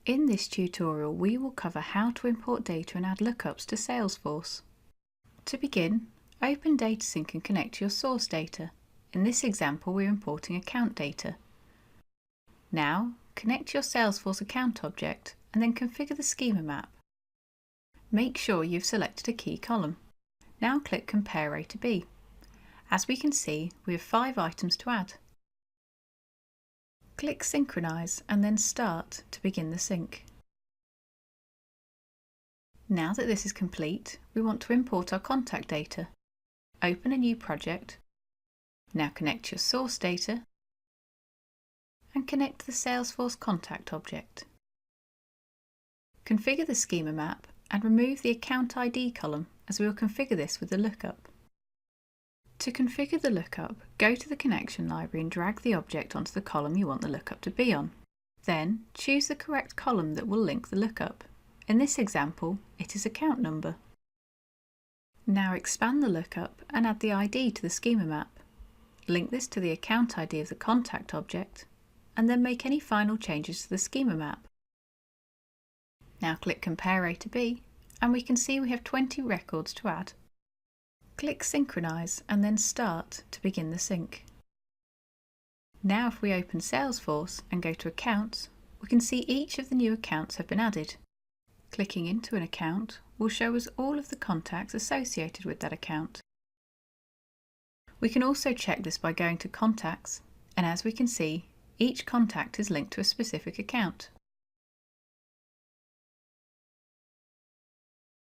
In this tutorial, we will cover how to import data and add lookups to Salesforce. To begin, open DataSync and connect to your source data. In this example, we're importing account data. Now, connect your Salesforce account object and then configure the schema map. Make sure you've selected a key column. Now click Compare A to B. As we can see, we have 5 items to add. Click Synchronize and then Start to begin the sync. Now that this is complete, we want to import our contact data. Open a new project. Now connect your source data and connect to the Salesforce contact object. Configure the schema map and remove the account ID column, as we will configure this with the lookup. To configure the lookup, go to the connection library and drag the object onto the column you want the lookup to be on. Then choose the correct column that will link the lookup. In this example, it is account number. Now expand the lookup and add the ID to the schema map. Link this to the account ID of the contact object, and then make any final changes to the schema map. Now click Compare A to B, and we can see we have 20 records to add. Click Synchronize and then Start to begin the sync. Now if we open Salesforce and go to Accounts, we can see each of the new accounts have been added. Clicking into an account will show us all of the contacts associated with that account. We can also check this by going to Contacts, and as we can see, each contact is linked to a specific account.